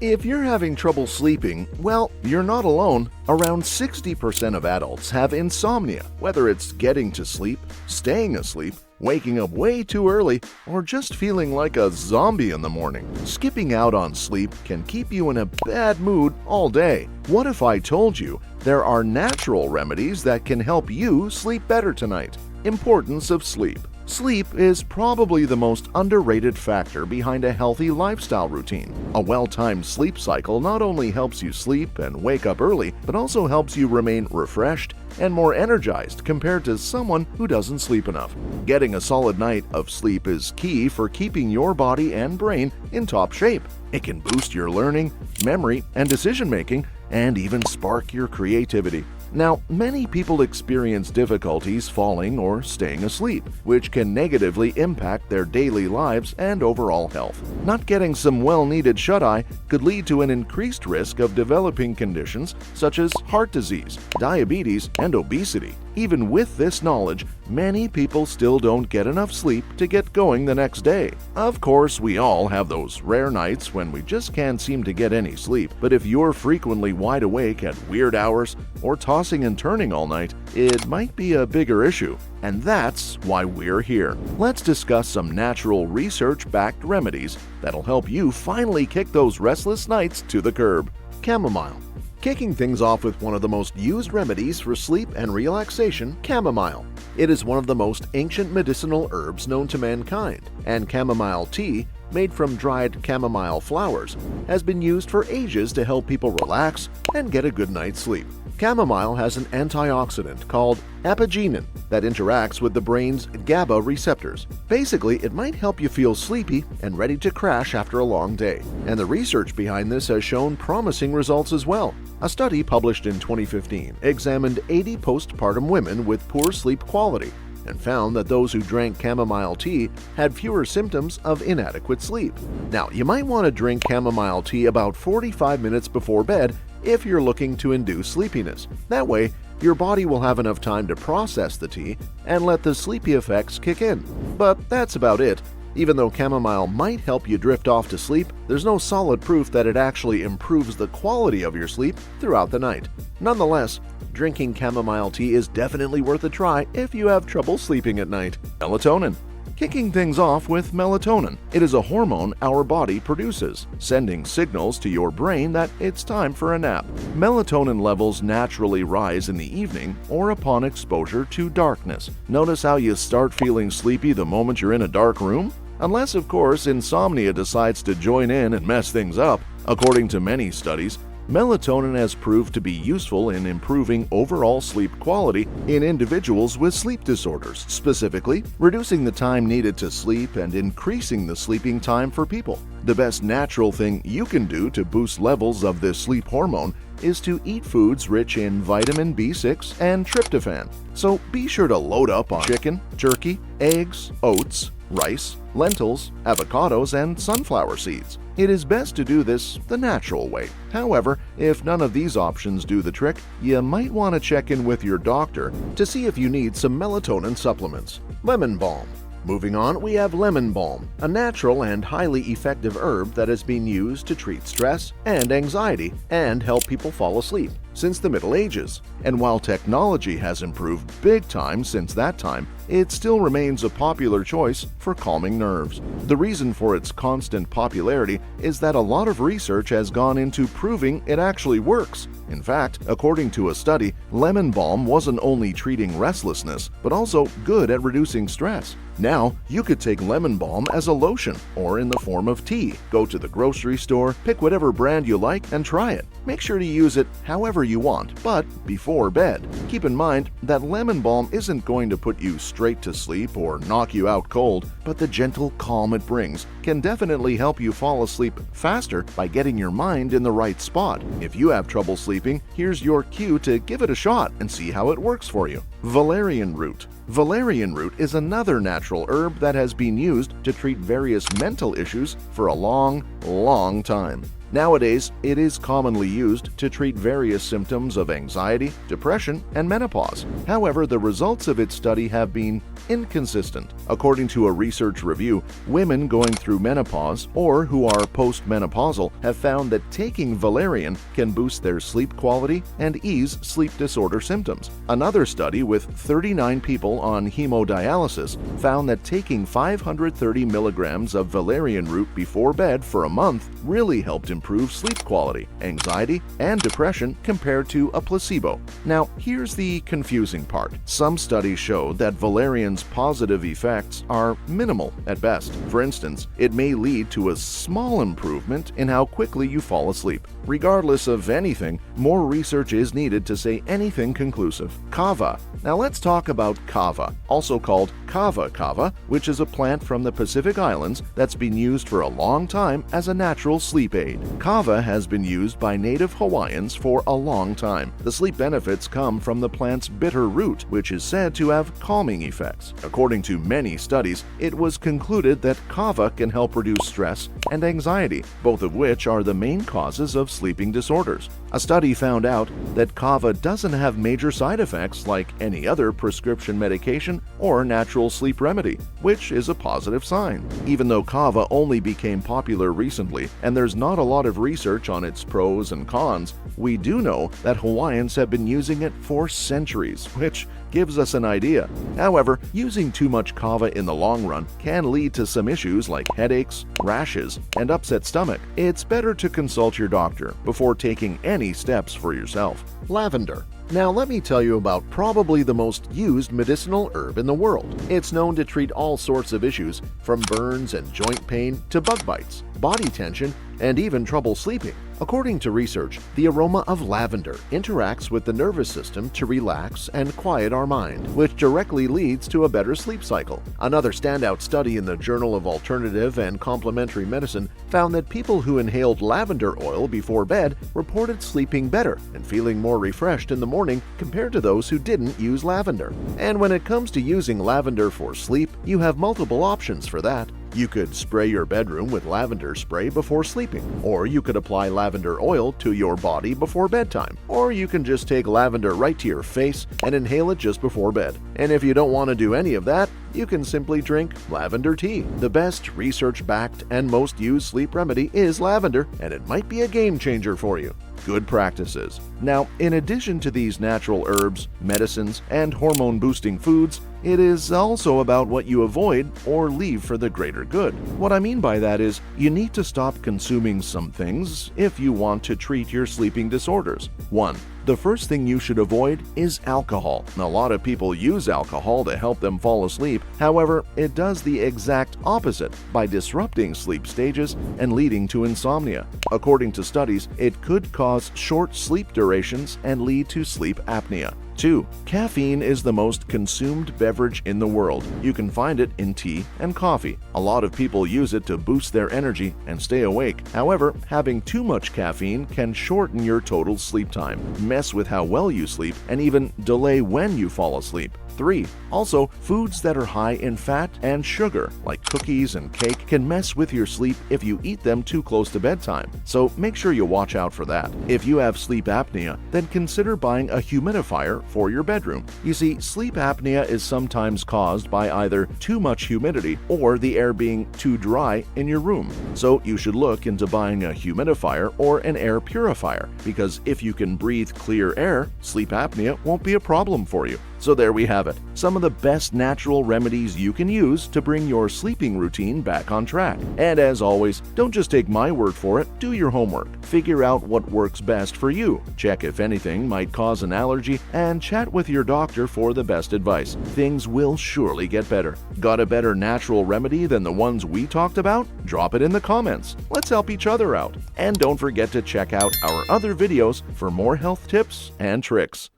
If you're having trouble sleeping, well, you're not alone. Around 60% of adults have insomnia, whether it's getting to sleep, staying asleep, waking up way too early, or just feeling like a zombie in the morning. Skipping out on sleep can keep you in a bad mood all day. What if I told you there are natural remedies that can help you sleep better tonight? Importance of sleep. Sleep is probably the most underrated factor behind a healthy lifestyle routine. A well-timed sleep cycle not only helps you sleep and wake up early, but also helps you remain refreshed and more energized compared to someone who doesn't sleep enough. Getting a solid night of sleep is key for keeping your body and brain in top shape. It can boost your learning, memory, and decision-making, and even spark your creativity. Now, many people experience difficulties falling or staying asleep, which can negatively impact their daily lives and overall health. Not getting some well-needed shut-eye could lead to an increased risk of developing conditions such as heart disease, diabetes, and obesity. Even with this knowledge, many people still don't get enough sleep to get going the next day. Of course, we all have those rare nights when we just can't seem to get any sleep, but if you're frequently wide awake at weird hours or tossing and turning all night, it might be a bigger issue. And that's why we're here. Let's discuss some natural research-backed remedies that'll help you finally kick those restless nights to the curb. Chamomile. Kicking things off with one of the most used remedies for sleep and relaxation, chamomile. It is one of the most ancient medicinal herbs known to mankind, and chamomile tea, made from dried chamomile flowers, has been used for ages to help people relax and get a good night's sleep. Chamomile has an antioxidant called apigenin that interacts with the brain's GABA receptors. Basically, it might help you feel sleepy and ready to crash after a long day. And the research behind this has shown promising results as well. A study published in 2015 examined 80 postpartum women with poor sleep quality and found that those who drank chamomile tea had fewer symptoms of inadequate sleep. Now, you might want to drink chamomile tea about 45 minutes before bed if you're looking to induce sleepiness. That way, your body will have enough time to process the tea and let the sleepy effects kick in. But that's about it. Even though chamomile might help you drift off to sleep, there's no solid proof that it actually improves the quality of your sleep throughout the night. Nonetheless, drinking chamomile tea is definitely worth a try if you have trouble sleeping at night. Melatonin. Kicking things off with melatonin. It is a hormone our body produces, sending signals to your brain that it's time for a nap. Melatonin levels naturally rise in the evening or upon exposure to darkness. Notice how you start feeling sleepy the moment you're in a dark room? Unless, of course, insomnia decides to join in and mess things up. According to many studies, melatonin has proved to be useful in improving overall sleep quality in individuals with sleep disorders, specifically reducing the time needed to sleep and increasing the sleeping time for people. The best natural thing you can do to boost levels of this sleep hormone is to eat foods rich in vitamin B6 and tryptophan. So be sure to load up on chicken, turkey, eggs, oats, rice, lentils, avocados, and sunflower seeds. It is best to do this the natural way. However, if none of these options do the trick, you might want to check in with your doctor to see if you need some melatonin supplements. Lemon balm. Moving on, we have lemon balm, a natural and highly effective herb that has been used to treat stress and anxiety and help people fall asleep since the Middle Ages. And while technology has improved big time since that time, it still remains a popular choice for calming nerves. The reason for its constant popularity is that a lot of research has gone into proving it actually works. In fact, according to a study, lemon balm wasn't only treating restlessness, but also good at reducing stress. Now, you could take lemon balm as a lotion or in the form of tea. Go to the grocery store, pick whatever brand you like, and try it. Make sure to use it however you want, but before bed. Keep in mind that lemon balm isn't going to put you straight to sleep or knock you out cold, but the gentle calm it brings can definitely help you fall asleep faster by getting your mind in the right spot. If you have trouble sleeping, here's your cue to give it a shot and see how it works for you. Valerian root. Valerian root is another natural herb that has been used to treat various mental issues for a long time. Nowadays, it is commonly used to treat various symptoms of anxiety, depression, and menopause. However, the results of its study have been inconsistent. According to a research review, women going through menopause or who are postmenopausal have found that taking valerian can boost their sleep quality and ease sleep disorder symptoms. Another study with 39 people on hemodialysis found that taking 530 milligrams of valerian root before bed for a month really helped improve sleep quality, anxiety, and depression compared to a placebo. Now, here's the confusing part. Some studies show that valerian's positive effects are minimal at best. For instance, it may lead to a small improvement in how quickly you fall asleep. Regardless of anything, more research is needed to say anything conclusive. Kava. Now let's talk about kava, also called kava, which is a plant from the Pacific Islands that's been used for a long time as a natural sleep aid. Kava has been used by native Hawaiians for a long time. The sleep benefits come from the plant's bitter root, which is said to have calming effects. According to many studies, it was concluded that kava can help reduce stress and anxiety, both of which are the main causes of sleeping disorders. A study found out that kava doesn't have major side effects like any other prescription medication or natural sleep remedy, which is a positive sign. Even though kava only became popular recently and there's not a lot of research on its pros and cons, we do know that Hawaiians have been using it for centuries, which gives us an idea. However, using too much kava in the long run can lead to some issues like headaches, rashes, and upset stomach. It's better to consult your doctor before taking any steps for yourself. Lavender. Now let me tell you about probably the most used medicinal herb in the world. It's known to treat all sorts of issues, from burns and joint pain to bug bites, body tension, and even trouble sleeping. According to research, the aroma of lavender interacts with the nervous system to relax and quiet our mind, which directly leads to a better sleep cycle. Another standout study in the Journal of Alternative and Complementary Medicine found that people who inhaled lavender oil before bed reported sleeping better and feeling more refreshed in the morning compared to those who didn't use lavender. And when it comes to using lavender for sleep, you have multiple options for that. You could spray your bedroom with lavender spray before sleeping, or you could apply lavender oil to your body before bedtime, or you can just take lavender right to your face and inhale it just before bed. And if you don't want to do any of that, you can simply drink lavender tea. The best research-backed and most used sleep remedy is lavender, and it might be a game changer for you. Good practices. Now, in addition to these natural herbs, medicines, and hormone-boosting foods, it is also about what you avoid or leave for the greater good. What I mean by that is, you need to stop consuming some things if you want to treat your sleeping disorders. 1. The first thing you should avoid is alcohol. A lot of people use alcohol to help them fall asleep. However, it does the exact opposite by disrupting sleep stages and leading to insomnia. According to studies, it could cause short sleep durations and lead to sleep apnea. 2. Caffeine is the most consumed beverage in the world. You can find it in tea and coffee. A lot of people use it to boost their energy and stay awake. However, having too much caffeine can shorten your total sleep time, mess with how well you sleep, and even delay when you fall asleep. 3. Also, foods that are high in fat and sugar, like cookies and cake, can mess with your sleep if you eat them too close to bedtime, so make sure you watch out for that. If you have sleep apnea, then consider buying a humidifier for your bedroom. You see, sleep apnea is sometimes caused by either too much humidity or the air being too dry in your room. So you should look into buying a humidifier or an air purifier, because if you can breathe clear air, sleep apnea won't be a problem for you. So there we have it, some of the best natural remedies you can use to bring your sleeping routine back on track. And as always, don't just take my word for it, do your homework. Figure out what works best for you. Check if anything might cause an allergy and chat with your doctor for the best advice. Things will surely get better. Got a better natural remedy than the ones we talked about? Drop it in the comments. Let's help each other out. And don't forget to check out our other videos for more health tips and tricks.